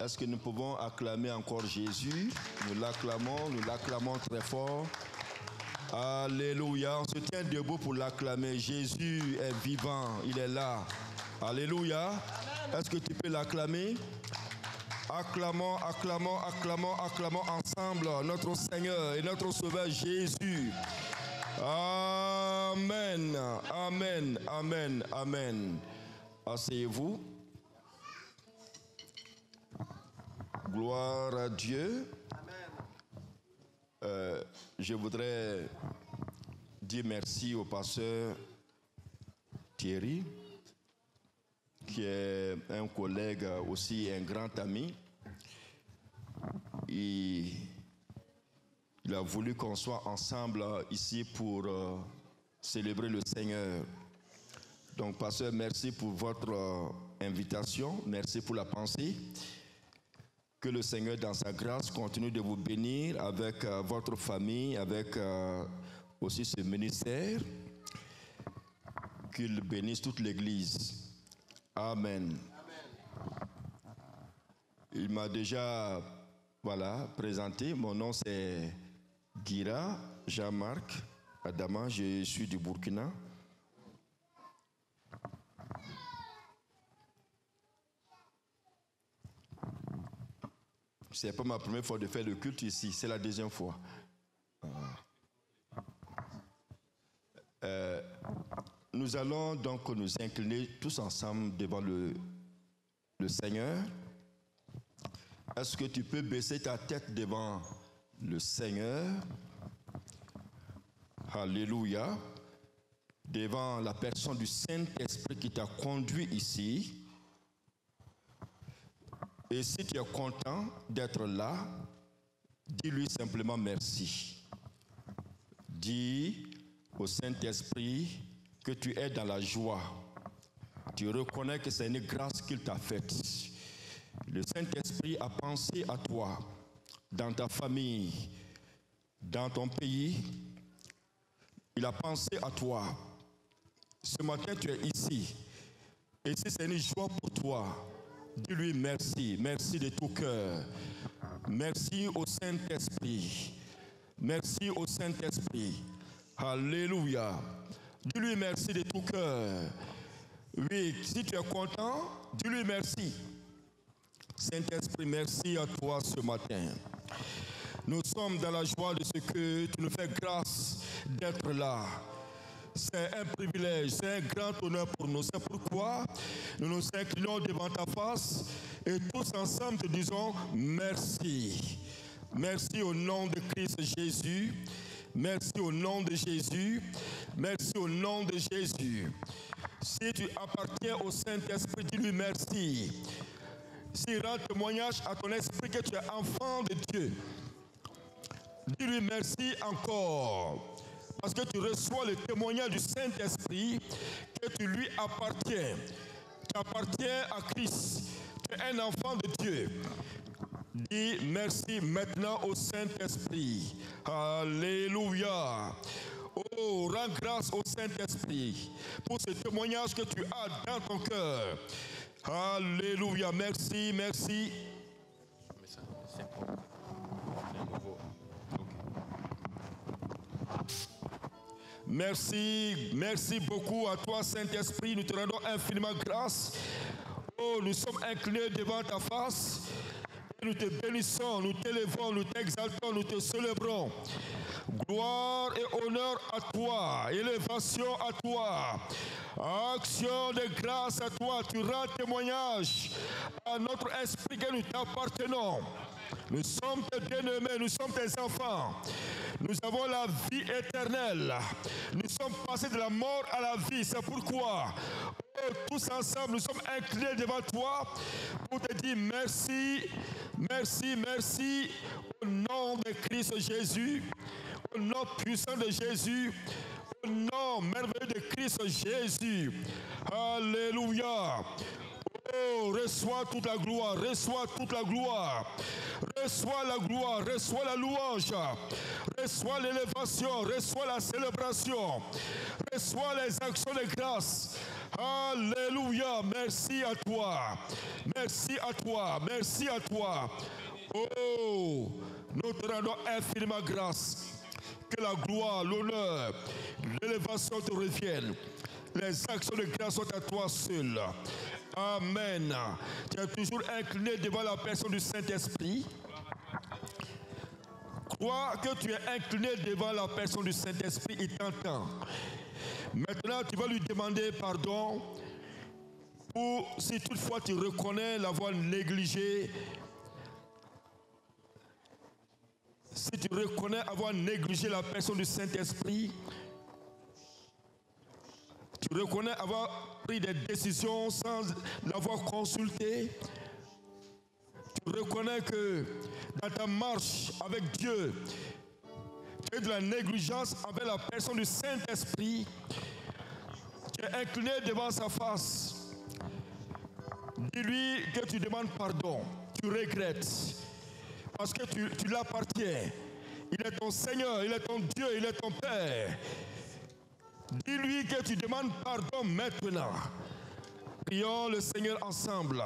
Est-ce que nous pouvons acclamer encore Jésus? Nous l'acclamons très fort. Alléluia. On se tient debout pour l'acclamer. Jésus est vivant, il est là. Alléluia. Est-ce que tu peux l'acclamer? Acclamons, acclamons, acclamons, acclamons ensemble notre Seigneur et notre Sauveur Jésus. Amen, amen, amen, amen. Asseyez-vous. Gloire à Dieu. Je voudrais dire merci au pasteur Thierry, qui est un collègue aussi, un grand ami. Il a voulu qu'on soit ensemble ici pour célébrer le Seigneur. Donc, pasteur, merci pour votre invitation. Merci pour la pensée. Que le Seigneur, dans sa grâce, continue de vous bénir avec votre famille, avec aussi ce ministère. Qu'il bénisse toute l'Église. Amen. Il m'a déjà présenté. Mon nom, c'est Gira Jean-Marc Adama. Je suis du Burkina. Ce n'est pas ma première fois de faire le culte ici, c'est la deuxième fois. Nous allons donc nous incliner tous ensemble devant le Seigneur. Est-ce que tu peux baisser ta tête devant le Seigneur? Alléluia. Devant la personne du Saint-Esprit qui t'a conduit ici. Et si tu es content d'être là, dis-lui simplement merci. Dis au Saint-Esprit que tu es dans la joie. Tu reconnais que c'est une grâce qu'il t'a faite. Le Saint-Esprit a pensé à toi, dans ta famille, dans ton pays. Il a pensé à toi. Ce matin, tu es ici. Et si c'est une joie pour toi, dis-lui merci, merci de tout cœur. Merci au Saint-Esprit. Merci au Saint-Esprit. Alléluia. Dis-lui merci de tout cœur. Oui, si tu es content, dis-lui merci. Saint-Esprit, merci à toi ce matin. Nous sommes dans la joie de ce que tu nous fais grâce d'être là. C'est un privilège, c'est un grand honneur pour nous. C'est pourquoi nous nous inclinons devant ta face et tous ensemble te disons merci. Merci au nom de Christ Jésus. Merci au nom de Jésus. Merci au nom de Jésus. Si tu appartiens au Saint-Esprit, dis-lui merci. S'il rend témoignage à ton esprit que tu es enfant de Dieu, dis-lui merci encore. Parce que tu reçois le témoignage du Saint-Esprit que tu lui appartiens. Tu appartiens à Christ. Tu es un enfant de Dieu. Dis merci maintenant au Saint-Esprit. Alléluia. Oh, rends grâce au Saint-Esprit pour ce témoignage que tu as dans ton cœur. Alléluia. Merci, merci. Merci, merci beaucoup à toi Saint-Esprit, nous te rendons infiniment grâce. Oh, nous sommes inclinés devant ta face. Nous te bénissons, nous t'élevons, nous t'exaltons, nous te célébrons. Gloire et honneur à toi, élévation à toi, action de grâce à toi. Tu rends témoignage à notre esprit que nous t'appartenons. Nous sommes tes bien-aimés, nous sommes tes enfants. Nous avons la vie éternelle. Nous sommes passés de la mort à la vie. C'est pourquoi, oh, tous ensemble, nous sommes inclinés devant toi pour te dire merci, merci, merci. Au nom de Christ Jésus, au nom puissant de Jésus, au nom merveilleux de Christ Jésus. Alléluia. Oh, reçois toute la gloire, reçois toute la gloire. Reçois la gloire, reçois la louange, reçois l'élévation, reçois la célébration, reçois les actions de grâce. Alléluia. Merci à toi. Merci à toi. Merci à toi. Oh, nous te rendons infiniment grâce. Que la gloire, l'honneur, l'élévation te reviennent. Les actions de grâce sont à toi seul. Amen. Tu es toujours incliné devant la personne du Saint-Esprit. Crois que tu es incliné devant la personne du Saint-Esprit, il t'entend. Maintenant, tu vas lui demander pardon pour si toutefois tu reconnais l'avoir négligé. Si tu reconnais avoir négligé la personne du Saint-Esprit, tu reconnais avoir pris des décisions sans l'avoir consulté, tu reconnais que dans ta marche avec Dieu, tu es de la négligence avec la personne du Saint-Esprit, tu es incliné devant sa face. Dis-lui que tu demandes pardon, tu regrettes, parce que tu l'appartiens. Il est ton Seigneur, il est ton Dieu, il est ton Père. Dis-lui que tu demandes pardon maintenant. Prions le Seigneur ensemble.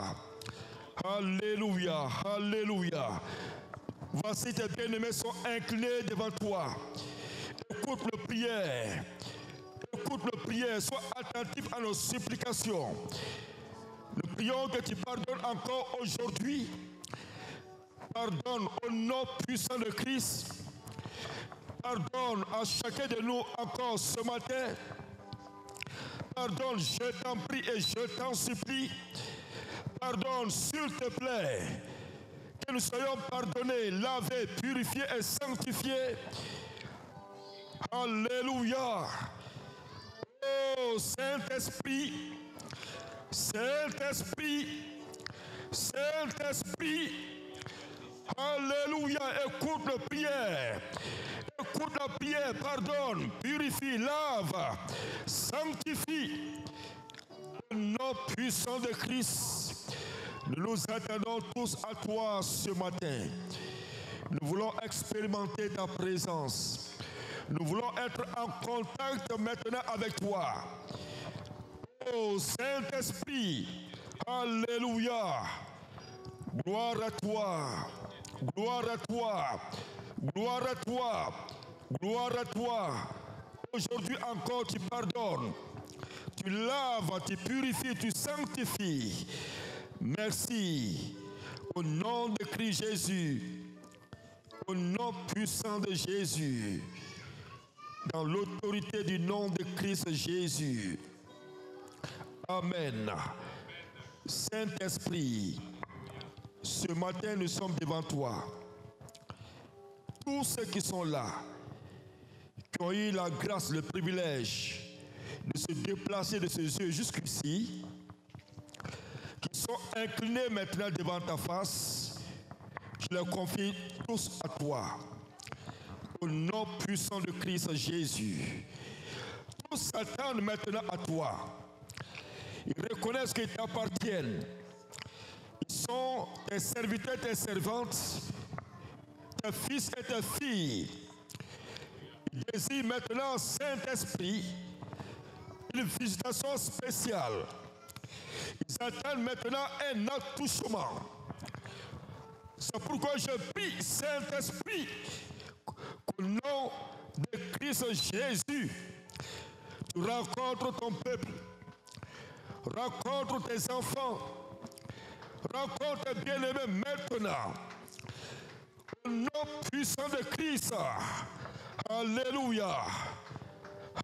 Alléluia, alléluia. Voici tes bien-aimés sont inclinés devant toi. Écoute le prière. Écoute le prière. Sois attentif à nos supplications. Nous prions que tu pardonnes encore aujourd'hui. Pardonne au nom puissant de Christ. Pardonne à chacun de nous encore ce matin. Pardonne, je t'en prie et je t'en supplie. Pardonne, s'il te plaît. Que nous soyons pardonnés, lavés, purifiés et sanctifiés. Alléluia. Oh, Saint-Esprit, Saint-Esprit, Saint-Esprit. Alléluia. Écoute la prière. Écoute la prière. Pardonne, purifie, lave, sanctifie. Au nom puissant de Christ, nous nous attendons tous à toi ce matin. Nous voulons expérimenter ta présence. Nous voulons être en contact maintenant avec toi. Oh Saint-Esprit, alléluia. Gloire à toi. Gloire à toi. Gloire à toi. Gloire à toi. Aujourd'hui encore, tu pardonnes. Tu laves, tu purifies, tu sanctifies. Merci. Au nom de Christ Jésus. Au nom puissant de Jésus. Dans l'autorité du nom de Christ Jésus. Amen. Saint-Esprit, ce matin nous sommes devant toi. Tous ceux qui sont là, qui ont eu la grâce, le privilège de se déplacer de ces yeux jusqu'ici, qui sont inclinés maintenant devant ta face, je les confie tous à toi. Au nom puissant de Christ Jésus. Tous s'attendent maintenant à toi. Ils reconnaissent qu'ils t'appartiennent. Ils sont tes serviteurs, tes servantes, tes fils et tes filles. Ils désirent maintenant, Saint-Esprit, une visitation spéciale. Ils attendent maintenant un attouchement. C'est pourquoi je prie, Saint-Esprit, qu'au nom de Christ Jésus, tu rencontres ton peuple, rencontre tes enfants, rencontre tes bien-aimés maintenant. Au nom puissant de Christ, alléluia,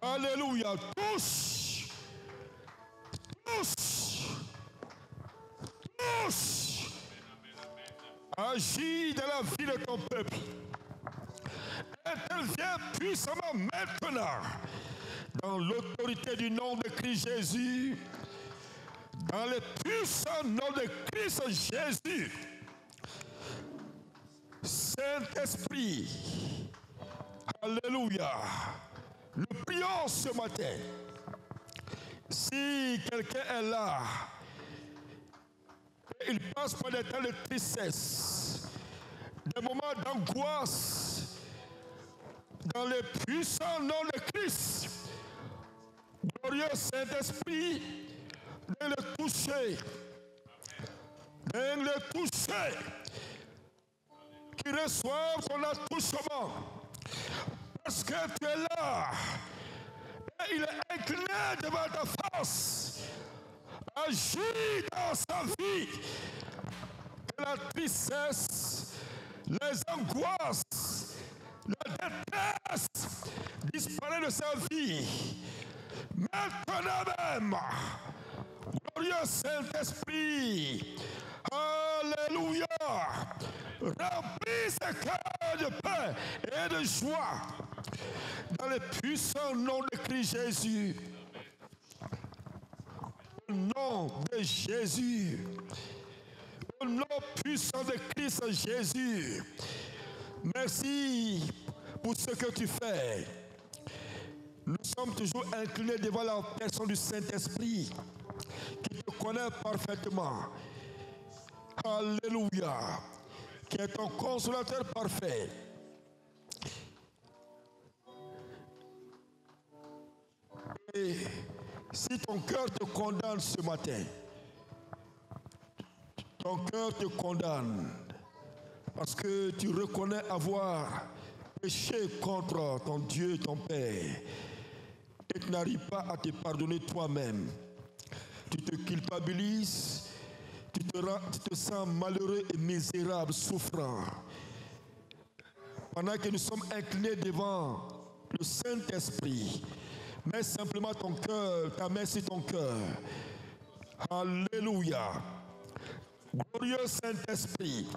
alléluia, tous, tous, tous, agis dans la vie de ton peuple. Interviens puissamment maintenant dans l'autorité du nom de Christ Jésus, dans le puissant nom de Christ Jésus. Saint-Esprit, alléluia, nous prions ce matin. Si quelqu'un est là, il passe par des temps de tristesse, des moments d'angoisse, dans le puissant nom de Christ, glorieux Saint-Esprit, de le toucher, de le toucher, qu'il reçoive ton attouchement, parce que tu es là, et il est incliné devant ta face, agis dans sa vie, que la tristesse, les angoisses, la détresse disparaissent de sa vie. Maintenant même, glorieux Saint-Esprit, alléluia, remplis ce cœur de paix et de joie dans le puissant nom de Christ Jésus. Au nom de Jésus, au nom puissant de Christ Jésus, merci pour ce que tu fais. Nous sommes toujours inclinés devant la personne du Saint-Esprit qui te connaît parfaitement. Alléluia. Qui est ton consolateur parfait. Et si ton cœur te condamne ce matin, ton cœur te condamne parce que tu reconnais avoir péché contre ton Dieu, ton Père, et tu n'arrives pas à te pardonner toi-même. Tu te culpabilises, tu te sens malheureux et misérable, souffrant. Pendant que nous sommes inclinés devant le Saint-Esprit, mets simplement ton cœur, ta main sur ton cœur. Alléluia. Glorieux Saint-Esprit,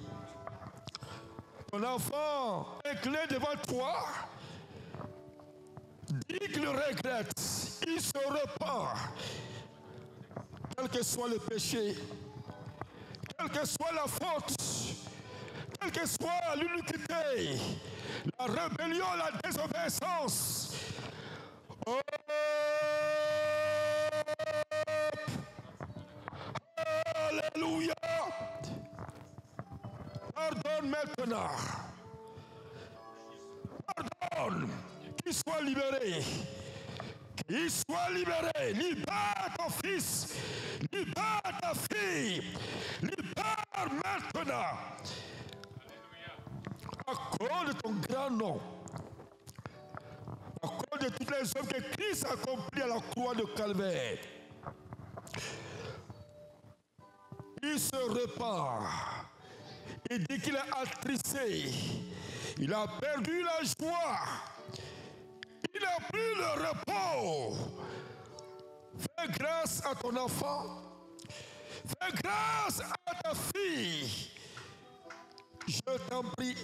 ton enfant incliné devant toi, dit qu'il regrette, il se repent, quel que soit le péché, quelle que soit la faute, quelle que soit l'iniquité, la rébellion, la désobéissance. Oh, alléluia. Pardonne maintenant. Pardonne. Qu'il soit libéré. Qu'il soit libéré. Libère ton fils. Libère ta fille. Libère maintenant. À cause de ton grand nom. À cause de toutes les œuvres que Christ a accomplies à la croix de Calvaire. Il se repart. Il dit qu'il est attristé. Il a perdu la joie. Il n'a plus le repos. Fais grâce à ton enfant. Fais grâce à ta fille. Je t'en prie,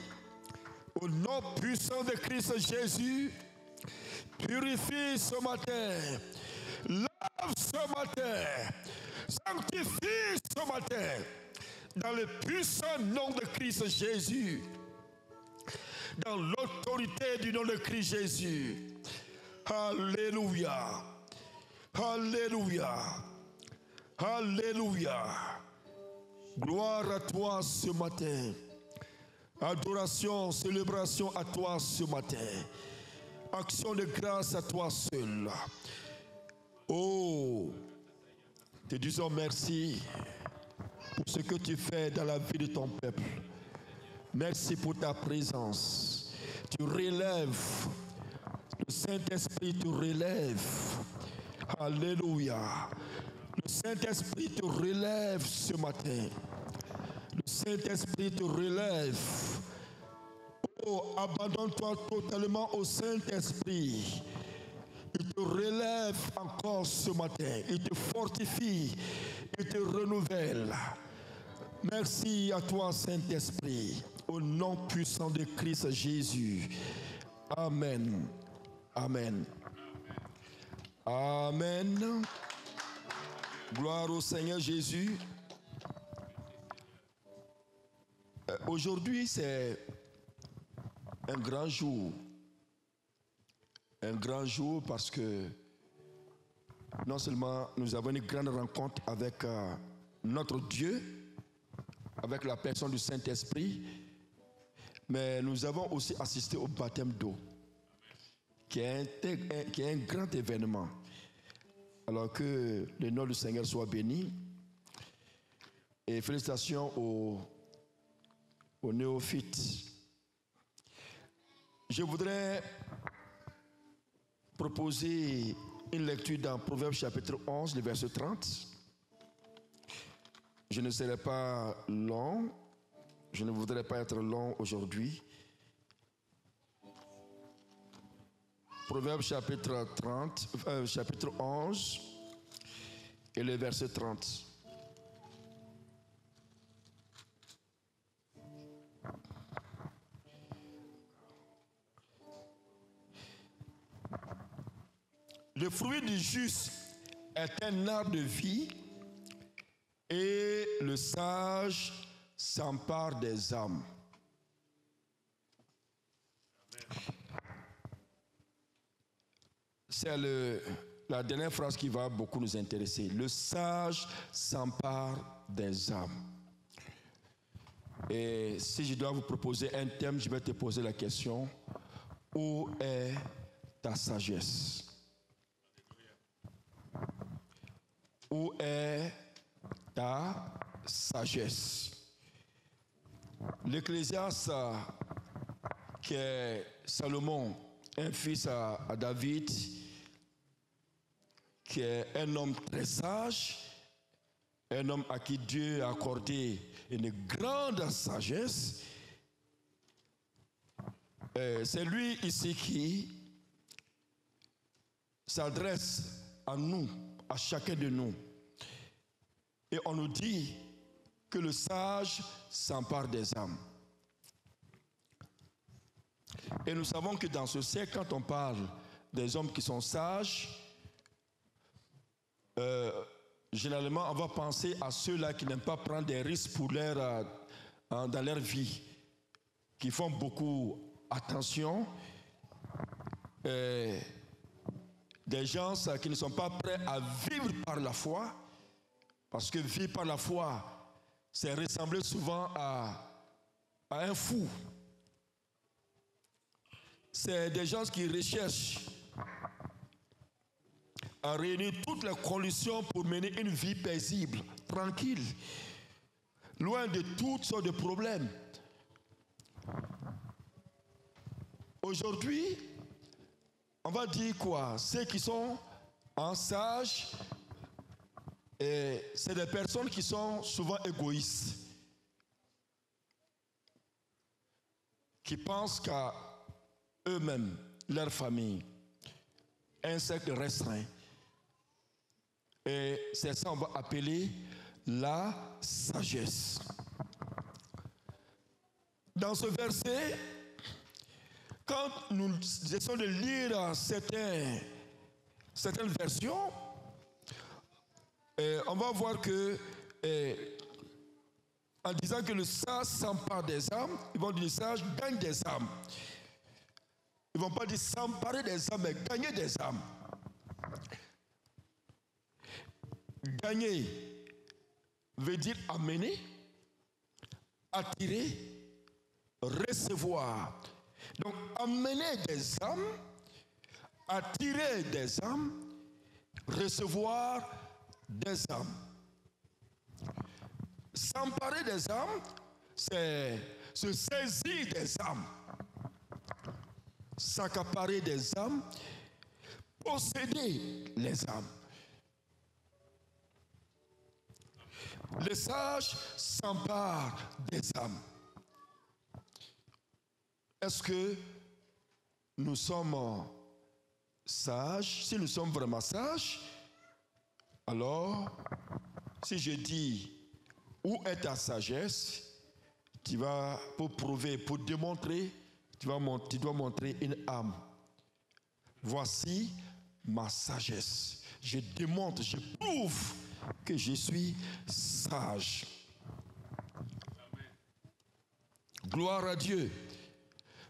au nom puissant de Christ Jésus, purifie ce matin. Lave ce matin. Sanctifie ce matin. Dans le puissant nom de Christ Jésus. Dans l'autorité du nom de Christ Jésus. Alléluia. Alléluia. Alléluia. Gloire à toi ce matin. Adoration, célébration à toi ce matin. Action de grâce à toi seul. Oh, te disons merci pour ce que tu fais dans la vie de ton peuple. Merci pour ta présence. Tu relèves. Le Saint-Esprit te relève. Alléluia. Le Saint-Esprit te relève ce matin. Le Saint-Esprit te relève. Oh, abandonne-toi totalement au Saint-Esprit. Il te relève encore ce matin. Il te fortifie. Il te renouvelle. Merci à toi, Saint-Esprit. Au nom puissant de Christ Jésus. Amen. Amen. Amen. Gloire au Seigneur Jésus. Aujourd'hui, c'est un grand jour. Un grand jour parce que non seulement nous avons une grande rencontre avec notre Dieu, avec la personne du Saint-Esprit, mais nous avons aussi assisté au baptême d'eau, qui est un grand événement. Alors que le nom du Seigneur soit béni. Et félicitations aux néophytes. Je voudrais proposer une lecture dans Proverbes chapitre 11, le verset 30. Je ne serai pas long. Je ne voudrais pas être long aujourd'hui. Proverbes chapitre 11 et le verset 30. Le fruit du juste est un arbre de vie et le sage s'empare des âmes. C'est la dernière phrase qui va beaucoup nous intéresser. Le sage s'empare des âmes. Et si je dois vous proposer un thème, je vais te poser la question: où est ta sagesse? Où est ta sagesse? L'Ecclésiaste, qui est Salomon, un fils à David, qui est un homme très sage, un homme à qui Dieu a accordé une grande sagesse. C'est lui ici qui s'adresse à nous, à chacun de nous. Et on nous dit que le sage s'empare des âmes. Et nous savons que dans ce siècle, quand on parle des hommes qui sont sages, généralement, on va penser à ceux-là qui n'aiment pas prendre des risques pour dans leur vie, qui font beaucoup attention, des gens qui ne sont pas prêts à vivre par la foi, parce que vivre par la foi, c'est ressembler souvent à un fou. C'est des gens qui recherchent à réunir toutes les conditions pour mener une vie paisible, tranquille, loin de toutes sortes de problèmes. Aujourd'hui, on va dire quoi? Ceux qui sont en sages, c'est des personnes qui sont souvent égoïstes, qui pensent qu'à eux-mêmes, leur famille, un cercle restreint. Et c'est ça qu'on va appeler la sagesse. Dans ce verset, quand nous essayons de lire certaines versions, on va voir que, en disant que le sage s'empare des âmes, ils vont dire le sage gagne des âmes. Ils ne vont pas dire s'emparer des âmes, mais gagner des âmes. Gagner veut dire amener, attirer, recevoir. Donc, amener des âmes, attirer des âmes, recevoir des âmes. S'emparer des âmes, c'est se saisir des âmes. S'accaparer des âmes, posséder les âmes. Le sage s'empare des âmes. Est-ce que nous sommes sages? Si nous sommes vraiment sages, alors, si je dis où est ta sagesse, tu vas, pour prouver, pour démontrer, tu dois montrer une âme. Voici ma sagesse. Je démontre, je prouve que je suis sage. Amen. Gloire à Dieu.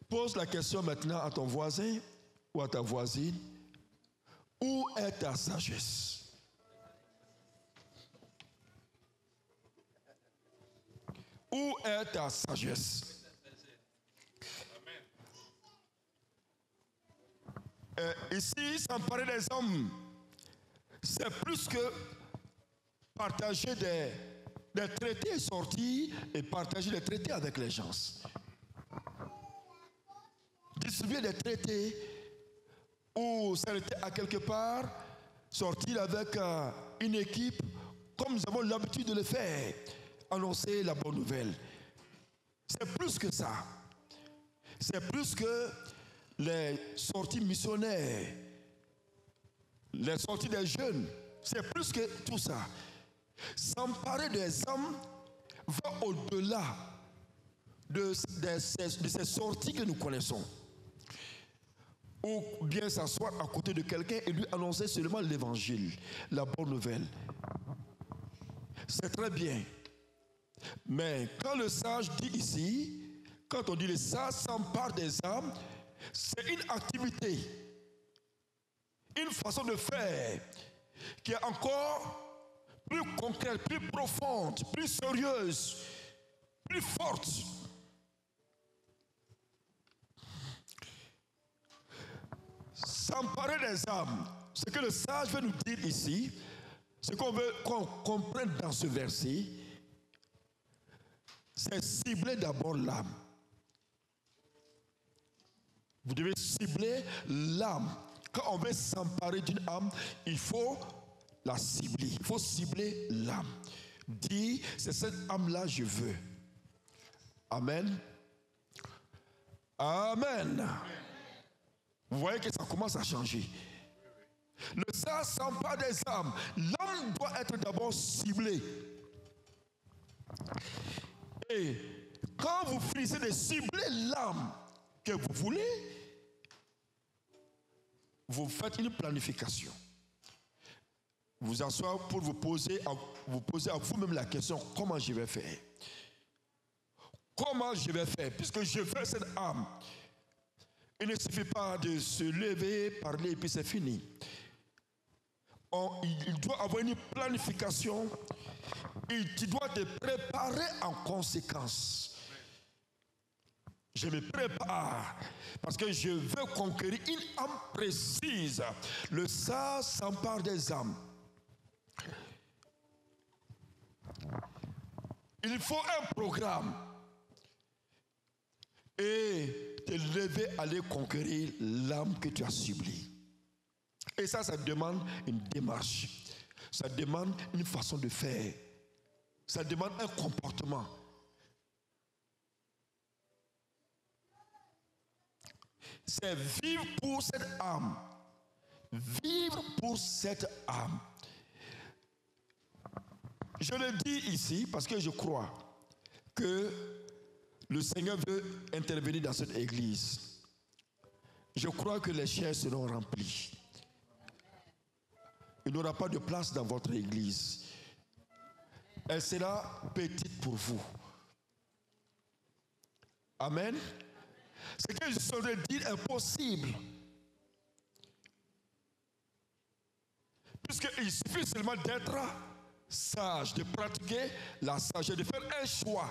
Pose la question maintenant à ton voisin ou à ta voisine. Où est ta sagesse? Où est ta sagesse? Ici, s'emparer des hommes, C'est plus que partager des traités sortis et partager des traités avec les gens. Distribuer des traités ou s'arrêter à quelque part, sortir avec une équipe, comme nous avons l'habitude de le faire, annoncer la bonne nouvelle. C'est plus que ça. C'est plus que les sorties missionnaires, les sorties des jeunes. C'est plus que tout ça. S'emparer des âmes va au-delà de ces sorties que nous connaissons. Ou bien s'asseoir à côté de quelqu'un et lui annoncer seulement l'évangile, la bonne nouvelle. C'est très bien. Mais quand le sage dit ici, quand on dit le sage s'empare des âmes, c'est une activité, une façon de faire qui est encore plus concrète, plus profonde, plus sérieuse, plus forte. S'emparer des âmes, ce que le sage veut nous dire ici, ce qu'on veut qu'on comprenne dans ce verset, c'est cibler d'abord l'âme. Vous devez cibler l'âme. Quand on veut s'emparer d'une âme, il faut la cibler. Il faut cibler l'âme. Dis, c'est cette âme-là je veux. Amen. Amen. Vous voyez que ça commence à changer. Le sage s'empare des âmes. L'âme doit être d'abord ciblée. Et quand vous finissez de cibler l'âme que vous voulez, vous faites une planification. Vous asseyez pour vous poser à vous-même la question, comment je vais faire? Comment je vais faire? Puisque je veux cette âme. Il ne suffit pas de se lever, parler et puis c'est fini. Il doit avoir une planification et tu dois te préparer en conséquence. Je me prépare parce que je veux conquérir une âme précise. Le sage s'empare des âmes. Il faut un programme et te lever, aller conquérir l'âme que tu as ciblée. Et ça demande une démarche. Ça demande une façon de faire. Ça demande un comportement. C'est vivre pour cette âme. Vivre pour cette âme. Je le dis ici parce que je crois que le Seigneur veut intervenir dans cette église. Je crois que les chairs seront remplies. Il n'y aura pas de place dans votre église. Elle sera petite pour vous. Amen. Ce que je saurais dire est possible. Puisqu'il suffit seulement d'être sage, de pratiquer la sagesse, de faire un choix.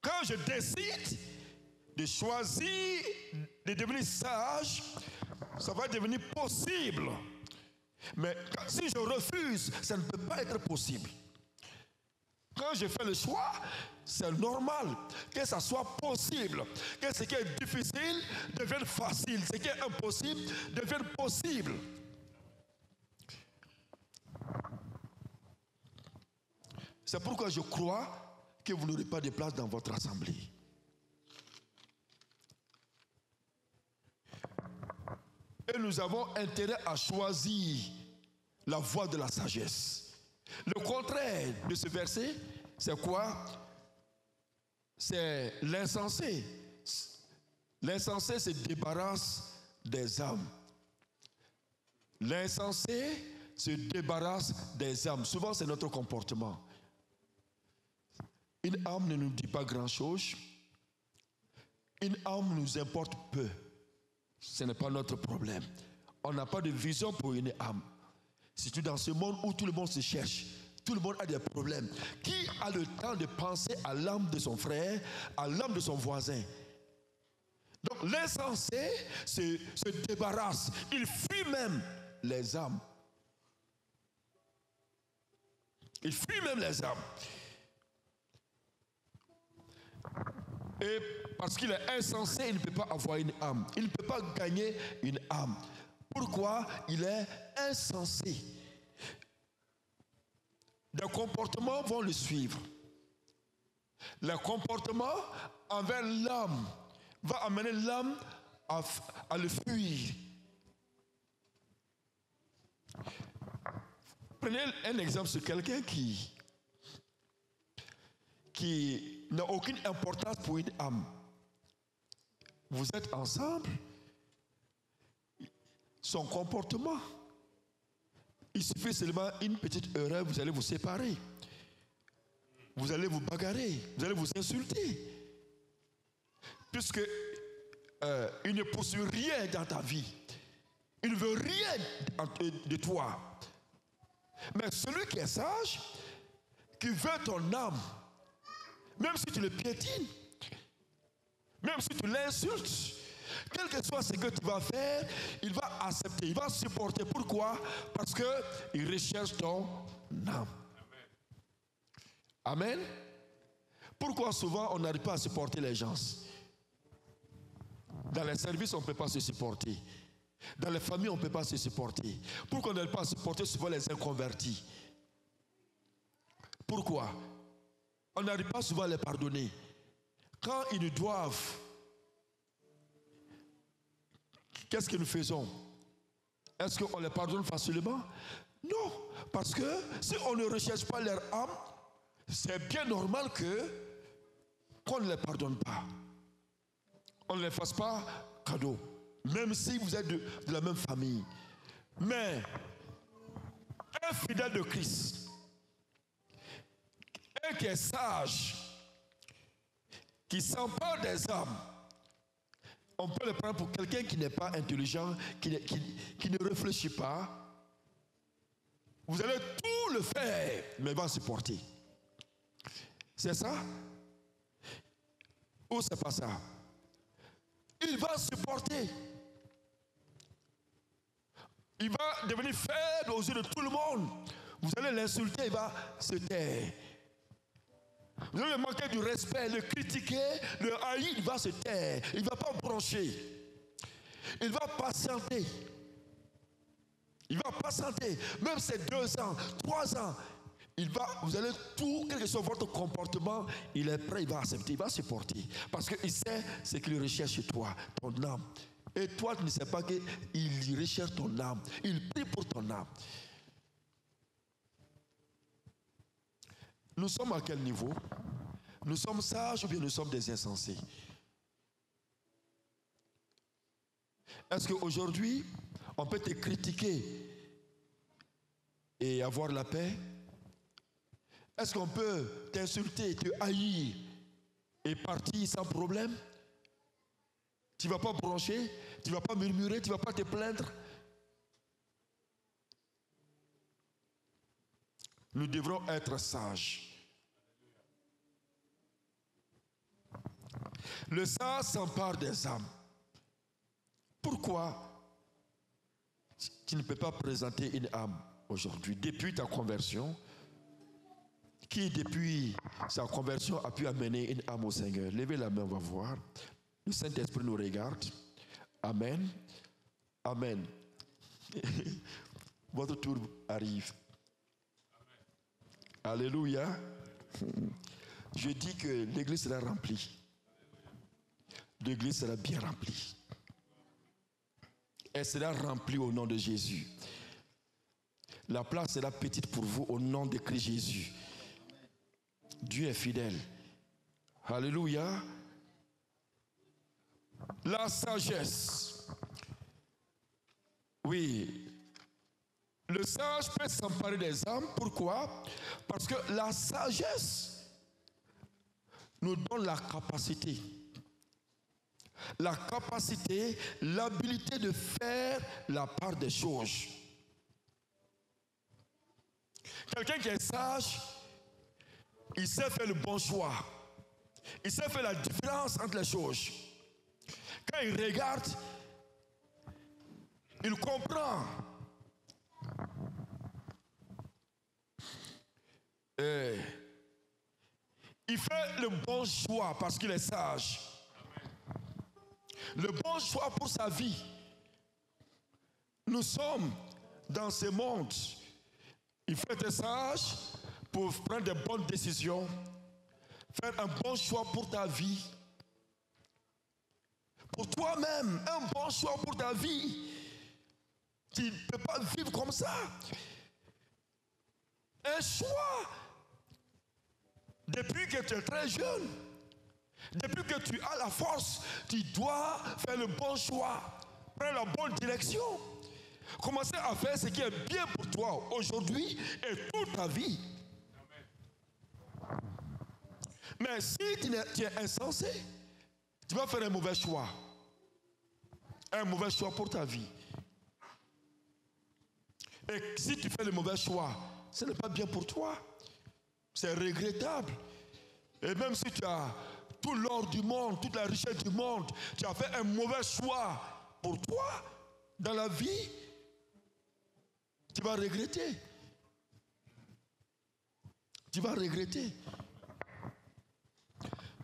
Quand je décide de choisir de devenir sage, ça va devenir possible. Mais si je refuse, ça ne peut pas être possible. Quand je fais le choix, c'est normal que ça soit possible. Que ce qui est difficile devienne facile. Ce qui est impossible devienne possible. C'est pourquoi je crois que vous n'aurez pas de place dans votre assemblée. Et nous avons intérêt à choisir la voie de la sagesse. Le contraire de ce verset, c'est quoi? C'est l'insensé. L'insensé se débarrasse des âmes. L'insensé se débarrasse des âmes. Souvent, c'est notre comportement. Une âme ne nous dit pas grand-chose. Une âme nous importe peu. Ce n'est pas notre problème. On n'a pas de vision pour une âme. Surtout dans ce monde où tout le monde se cherche. Tout le monde a des problèmes. Qui a le temps de penser à l'âme de son frère, à l'âme de son voisin? Donc l'insensé se débarrasse. Il fuit même les âmes. Il fuit même les âmes. Et parce qu'il est insensé, il ne peut pas avoir une âme. Il ne peut pas gagner une âme. Pourquoi? Il est insensé. Des comportements vont le suivre. Le comportement envers l'âme va amener l'âme à le fuir. Prenez un exemple sur quelqu'un qui n'a aucune importance pour une âme. Vous êtes ensemble, son comportement, il suffit seulement une petite erreur, vous allez vous séparer. Vous allez vous bagarrer, vous allez vous insulter. Puisque il ne poursuit rien dans ta vie. Il ne veut rien de toi. Mais celui qui est sage, qui veut ton âme, même si tu le piétines, même si tu l'insultes, quel que soit ce que tu vas faire, il va accepter, il va supporter. Pourquoi? Parce qu'il recherche ton âme. Amen. Pourquoi souvent on n'arrive pas à supporter les gens? Dans les services, on ne peut pas se supporter. Dans les familles, on ne peut pas se supporter. Pourquoi on n'arrive pas à supporter souvent les inconvertis? Pourquoi? On n'arrive pas souvent à les pardonner. Quand ils nous doivent, qu'est-ce que nous faisons? Est-ce qu'on les pardonne facilement? Non. Parce que si on ne recherche pas leur âme, c'est bien normal qu'on ne les pardonne pas. On ne les fasse pas cadeau. Même si vous êtes de la même famille. Mais un fidèle de Christ, un qui est sage, qui s'empare des âmes, on peut le prendre pour quelqu'un qui n'est pas intelligent, qui ne réfléchit pas. Vous allez tout le faire, mais il va supporter. C'est ça? Ou c'est pas ça? Il va supporter. Il va devenir faible aux yeux de tout le monde. Vous allez l'insulter, il va se taire. Vous allez le manquer du respect, le critiquer, le haïr, il va se taire. Il ne va pas broncher. Il va patienter. Il va patienter. Même ces 2 ans, 3 ans, vous allez tout, quel que soit votre comportement, il est prêt, il va accepter, il va supporter. Parce qu'il sait ce qu'il recherche chez toi, ton âme. Et toi, tu ne sais pas qu'il recherche ton âme. Il prie pour ton âme. Nous sommes à quel niveau? Nous sommes sages ou bien nous sommes des insensés? Est-ce qu'aujourd'hui, on peut te critiquer et avoir la paix? Est-ce qu'on peut t'insulter, te haïr et partir sans problème? Tu ne vas pas broncher, tu ne vas pas murmurer, tu ne vas pas te plaindre. Nous devrons être sages. Le sage s'empare des âmes. Pourquoi tu ne peux pas présenter une âme aujourd'hui, depuis ta conversion? Qui depuis sa conversion a pu amener une âme au Seigneur? Levez la main, on va voir. Le Saint-Esprit nous regarde. Amen. Amen. Votre tour arrive. Amen. Alléluia. Je dis que l'église sera remplie. L'église sera bien remplie. Elle sera remplie au nom de Jésus. La place sera petite pour vous au nom de Christ Jésus. Dieu est fidèle. Alléluia. La sagesse. Oui. Le sage peut s'emparer des âmes. Pourquoi? Parce que la sagesse nous donne la capacité. La capacité, l'habilité de faire la part des choses. Quelqu'un qui est sage, il sait faire le bon choix. Il sait faire la différence entre les choses. Quand il regarde, il comprend. il fait le bon choix parce qu'il est sage. Le bon choix pour sa vie. Nous sommes dans ce monde. Il faut être sage pour prendre de bonnes décisions, faire un bon choix pour ta vie. Pour toi-même, un bon choix pour ta vie. Tu ne peux pas vivre comme ça. Un choix. Depuis que tu es très jeune, depuis que tu as la force, tu dois faire le bon choix, prendre la bonne direction. Commencer à faire ce qui est bien pour toi aujourd'hui et toute ta vie. Mais si tu es insensé, tu vas faire un mauvais choix. Un mauvais choix pour ta vie. Et si tu fais le mauvais choix, ce n'est pas bien pour toi. C'est regrettable. Et même si tu as tout l'or du monde, toute la richesse du monde, tu as fait un mauvais choix pour toi dans la vie, tu vas regretter. Tu vas regretter.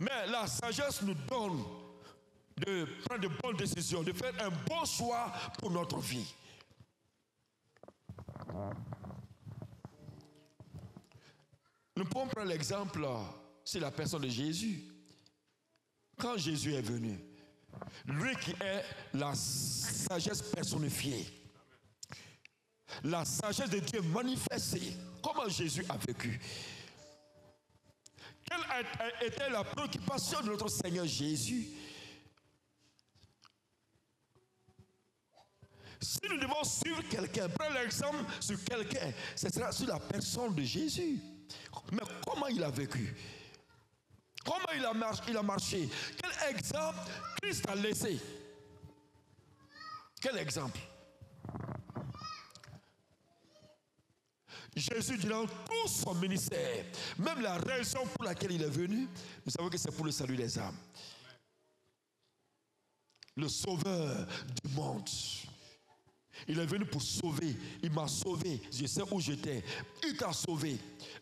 Mais la sagesse nous donne de prendre de bonnes décisions, de faire un bon choix pour notre vie. Nous pouvons prendre l'exemple sur la personne de Jésus. Quand Jésus est venu, lui qui est la sagesse personnifiée, la sagesse de Dieu manifestée, comment Jésus a vécu? Quelle était la préoccupation de notre Seigneur Jésus? Si nous devons suivre quelqu'un, prendre l'exemple sur quelqu'un, ce sera sur la personne de Jésus. Mais comment il a vécu? Comment il a marché? Quel exemple Christ a laissé? Quel exemple? Jésus, durant tout son ministère, même la raison pour laquelle il est venu, nous savons que c'est pour le salut des âmes. Le sauveur du monde. Il est venu pour sauver. Il m'a sauvé. Je sais où j'étais. Il t'a sauvé.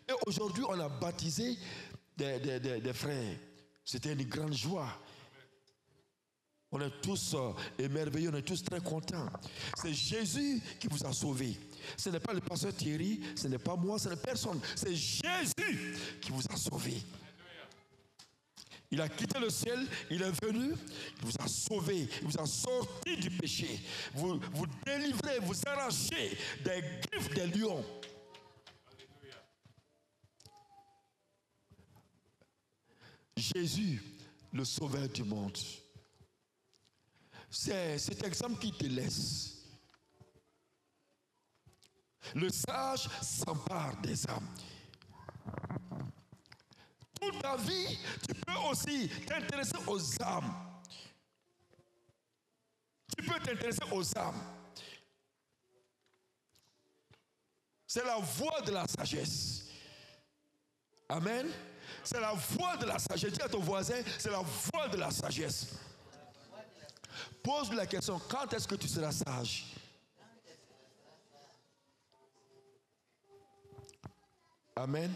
Et aujourd'hui, on a baptisé des frères. C'était une grande joie. On est tous émerveillés, on est tous très contents. C'est Jésus qui vous a sauvés. Ce n'est pas le pasteur Thierry, ce n'est pas moi, ce n'est personne. C'est Jésus qui vous a sauvés. Il a quitté le ciel, il est venu, il vous a sauvé, il vous a sorti du péché. Vous délivrez, vous arrachez des griffes des lions. Jésus, le sauveur du monde. C'est cet exemple qui te laisse. Le sage s'empare des âmes. Toute ta vie, tu peux aussi t'intéresser aux âmes. Tu peux t'intéresser aux âmes. C'est la voie de la sagesse. Amen. C'est la voie de la sagesse. Dis à ton voisin, c'est la voie de la sagesse. Pose-lui la question, quand est-ce que tu seras sage? Amen.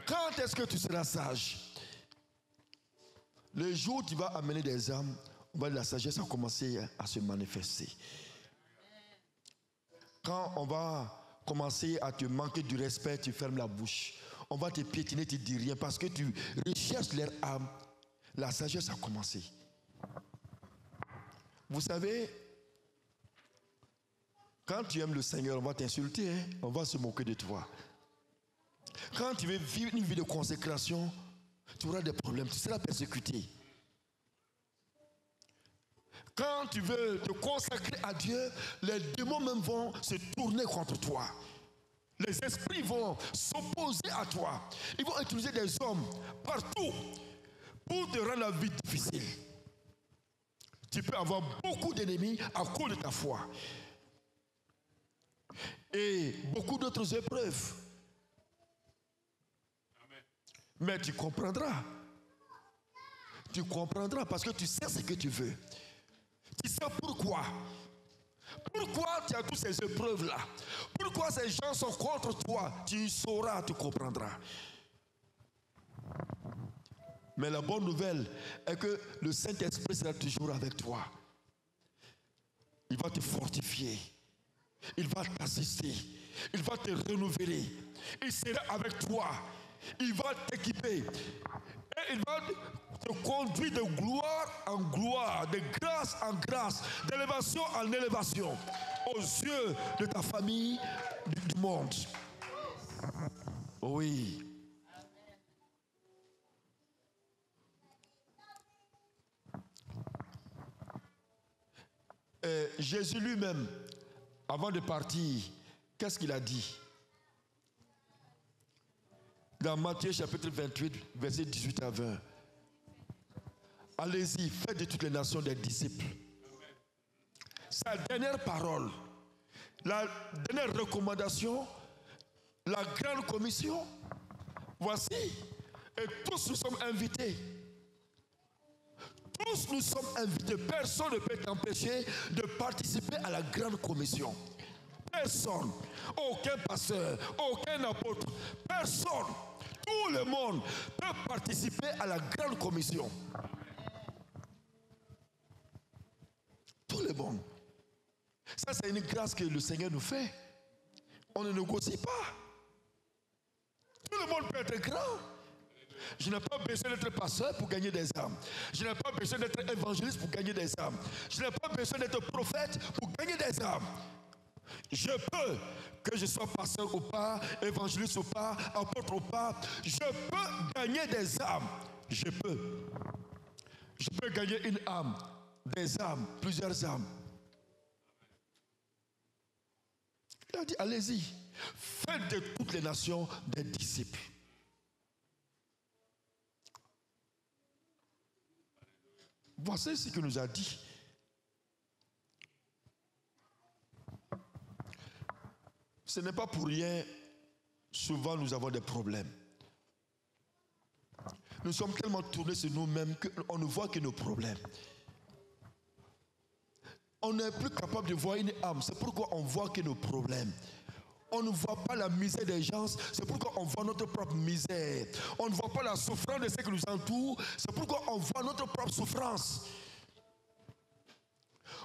Quand est-ce que tu seras sage? Le jour où tu vas amener des âmes, la sagesse a commencé à se manifester. Quand on va commencer à te manquer du respect, tu fermes la bouche. On va te piétiner, tu ne dis rien parce que tu recherches leur âme. La sagesse a commencé. Vous savez, quand tu aimes le Seigneur, on va t'insulter, hein? On va se moquer de toi. Quand tu veux vivre une vie de consécration, tu auras des problèmes, tu seras persécuté. Quand tu veux te consacrer à Dieu, les démons même vont se tourner contre toi. Les esprits vont s'opposer à toi. Ils vont utiliser des hommes partout pour te rendre la vie difficile. Tu peux avoir beaucoup d'ennemis à cause de ta foi. Et beaucoup d'autres épreuves. Amen. Mais tu comprendras. Tu comprendras parce que tu sais ce que tu veux. Tu sais pourquoi. Pourquoi tu as toutes ces épreuves-là? Pourquoi ces gens sont contre toi? Tu sauras, tu comprendras. Mais la bonne nouvelle est que le Saint-Esprit sera toujours avec toi. Il va te fortifier. Il va t'assister. Il va te renouveler. Il sera avec toi. Il va t'équiper. Et il va te conduire de gloire en gloire, de grâce en grâce, d'élévation en élévation, aux yeux de ta famille, du monde. Oui. Et Jésus lui-même, avant de partir, qu'est-ce qu'il a dit? Dans Matthieu chapitre 28, versets 18 à 20. Allez-y, faites de toutes les nations des disciples. Sa dernière parole, la dernière recommandation, la grande commission, voici, et tous nous sommes invités. Tous nous sommes invités. Personne ne peut t'empêcher de participer à la grande commission. Personne, aucun pasteur, aucun apôtre, personne, tout le monde peut participer à la grande commission. Tout le monde. Ça, c'est une grâce que le Seigneur nous fait. On ne négocie pas. Tout le monde peut être grand. Je n'ai pas besoin d'être pasteur pour gagner des âmes. Je n'ai pas besoin d'être évangéliste pour gagner des âmes. Je n'ai pas besoin d'être prophète pour gagner des âmes. Je peux, que je sois pasteur ou pas, évangéliste ou pas, apôtre ou pas, je peux gagner des âmes. Je peux. Je peux gagner une âme, des âmes, plusieurs âmes. Il a dit, allez-y, faites de toutes les nations des disciples. Voici ce qu'il nous a dit. Ce n'est pas pour rien, souvent nous avons des problèmes. Nous sommes tellement tournés sur nous-mêmes qu'on ne voit que nos problèmes. On n'est plus capable de voir une âme, c'est pourquoi on voit que nos problèmes. On ne voit pas la misère des gens, c'est pourquoi on voit notre propre misère. On ne voit pas la souffrance de ceux qui nous entourent, c'est pourquoi on voit notre propre souffrance.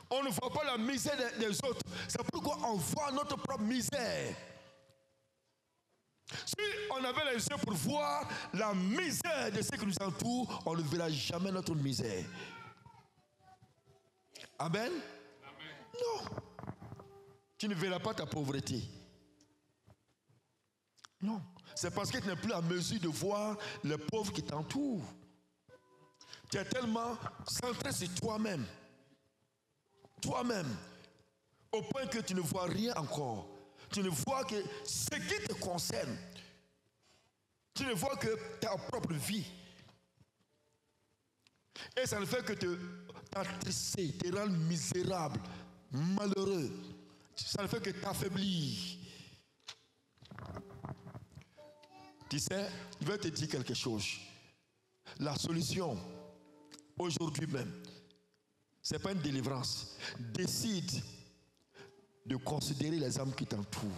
On ne voit pas la misère des autres, c'est pourquoi on voit notre propre misère. Si on avait les yeux pour voir la misère de ceux qui nous entourent, on ne verra jamais notre misère. Amen? Non. Tu ne verras pas ta pauvreté. Non. C'est parce que tu n'es plus à mesure de voir les pauvres qui t'entourent. Tu es tellement centré sur toi-même. Toi-même. Au point que tu ne vois rien encore. Tu ne vois que ce qui te concerne. Tu ne vois que ta propre vie. Et ça ne fait que t'attrister, te rendre misérable, malheureux. Ça ne fait que t'affaiblir. Tu sais, je vais te dire quelque chose. La solution, aujourd'hui même, ce n'est pas une délivrance. Décide de considérer les âmes qui t'entourent.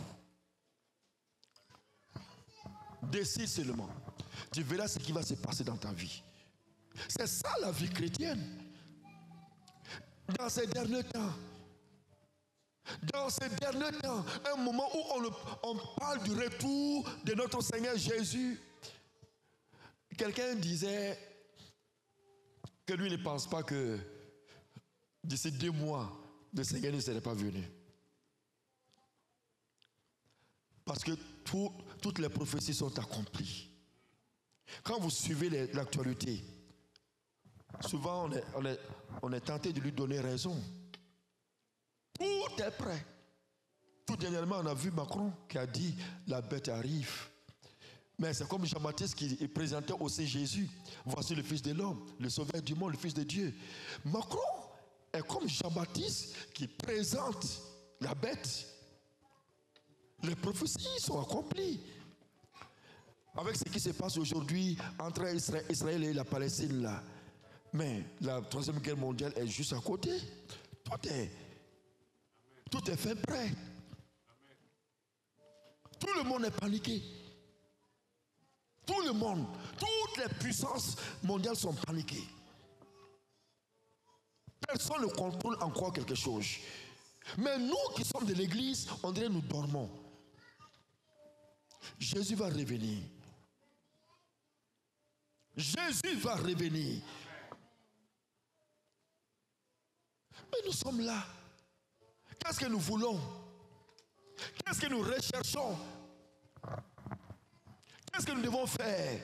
Décide seulement. Tu verras ce qui va se passer dans ta vie. C'est ça la vie chrétienne. Dans ces derniers temps, un moment où on parle du retour de notre Seigneur Jésus, quelqu'un disait que lui ne pense pas que d'ici 2 mois, le Seigneur ne serait pas venu. Parce que toutes les prophéties sont accomplies. Quand vous suivez l'actualité, souvent on est tenté de lui donner raison. Tout est prêt. Tout dernièrement, on a vu Macron qui a dit la bête arrive. Mais c'est comme Jean-Baptiste qui présentait aussi Jésus. Voici le Fils de l'homme, le Sauveur du monde, le Fils de Dieu. Macron est comme Jean-Baptiste qui présente la bête. Les prophéties sont accomplies. Avec ce qui se passe aujourd'hui entre Israël et la Palestine là. Mais la 3e guerre mondiale est juste à côté. Tout est fait prêt. Tout le monde est paniqué. Tout le monde, toutes les puissances mondiales sont paniquées. Personne ne contrôle encore quelque chose. Mais nous qui sommes de l'église, on dirait nous dormons. Jésus va revenir. Jésus va revenir. Mais nous sommes là. Qu'est-ce que nous voulons? Qu'est-ce que nous recherchons? Qu'est-ce que nous devons faire?